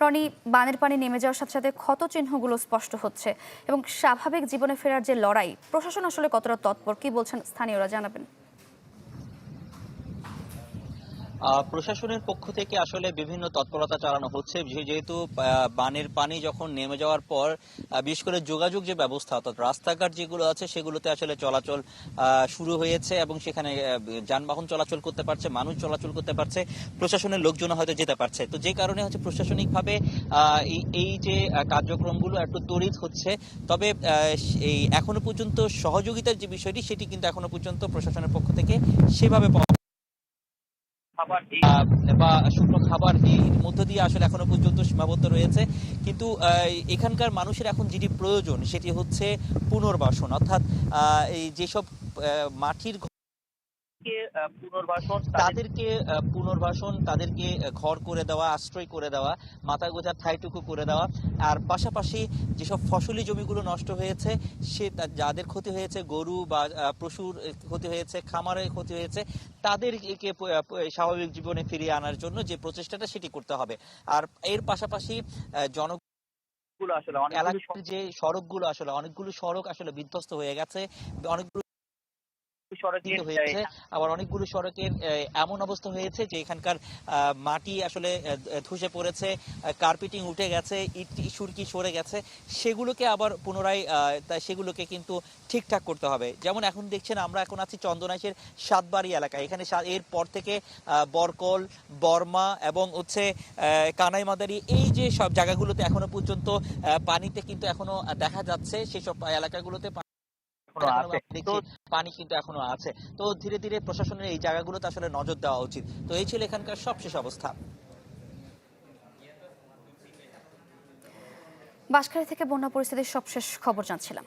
রনি, বানের পানি নেমে যাওয়ার সাথে সাথে ক্ষত চিহ্নগুলো স্পষ্ট হচ্ছে এবং স্বাভাবিক জীবনে ফেরার যে লড়াই, প্রশাসন আসলে কতটা তৎপর, কি বলছেন স্থানীয়রা, জানাবেন। প্রশাসনের পক্ষ থেকে আসলে বিভিন্ন তৎপরতা চালানো হচ্ছে, যেহেতু বানের পানি যখন নেমে যাওয়ার পর বিশেষ করে যোগাযোগ যে ব্যবস্থা অর্থাৎ রাস্তাঘাট যেগুলো আছে সেগুলোতে আসলে চলাচল শুরু হয়েছে এবং সেখানে যানবাহন চলাচল করতে পারছে, মানুষ চলাচল করতে পারছে, প্রশাসনের লোকজন হয়তো যেতে পারছে। তো যে কারণে হচ্ছে প্রশাসনিকভাবে এই যে কার্যক্রমগুলো একটু তড়িৎ হচ্ছে। তবে এই এখনো পর্যন্ত সহযোগিতার যে বিষয়টি সেটি কিন্তু এখনো পর্যন্ত প্রশাসনের পক্ষ থেকে সেভাবে খাবার বা শুকনো খাবার এই মধ্য দিয়ে আসলে এখনো পর্যন্ত সীমাবদ্ধ রয়েছে। কিন্তু এখানকার মানুষের এখন যেটি প্রয়োজন সেটি হচ্ছে পুনর্বাসন, অর্থাৎ এই যেসব মাটির পুনর্বাসন, তাদেরকে ঘর করে দেওয়া, আশ্রয় করে দেওয়া, মাথা গোঁজার ঠাইটুকু করে দেওয়া। আর পাশাপাশি যেসব ফসলি জমিগুলো নষ্ট হয়েছে, যাদের ক্ষতি হয়েছে, গরু বা পশুর ক্ষতি হয়েছে, খামারের ক্ষতি হয়েছে, তাদেরকে স্বাভাবিক জীবনে ফিরিয়ে আনার জন্য যে প্রচেষ্টাটা সেটি করতে হবে। আর এর পাশাপাশি জন এলাকার যে সড়কগুলো আসলে অনেকগুলো সড়ক আসলে বিধ্বস্ত হয়ে গেছে, অনেকগুলো হয়েছে, আবার অনেকগুলো সড়কের এমন অবস্থা হয়েছে যে এখানকার মাটি আসলে ধসে পড়েছে, কার্পেটিং উঠে গেছে, ইট সুরকি সরে গেছে, সেগুলোকে আবার পুনরায় সেগুলোকে কিন্তু ঠিকঠাক করতে হবে। যেমন এখন দেখছেন আমরা এখন আছি চন্দনাইশের সাতবাড়ি এলাকায়, এখানে এর পর থেকে বরকল, বর্মা এবং হচ্ছে কানাইমাদারি, এই যে সব জায়গাগুলোতে এখনো পর্যন্ত পানিতে কিন্তু এখনো দেখা যাচ্ছে, সেসব এলাকাগুলোতে পানি কিন্তু এখনো আছে। তো ধীরে ধীরে প্রশাসনের এই জায়গাগুলোতে আসলে নজর দেওয়া উচিত। তো এই ছিল এখানকার সবশেষ অবস্থা। বাঁশখালী থেকে বন্যা পরিস্থিতির সবশেষ খবর জানছিলাম।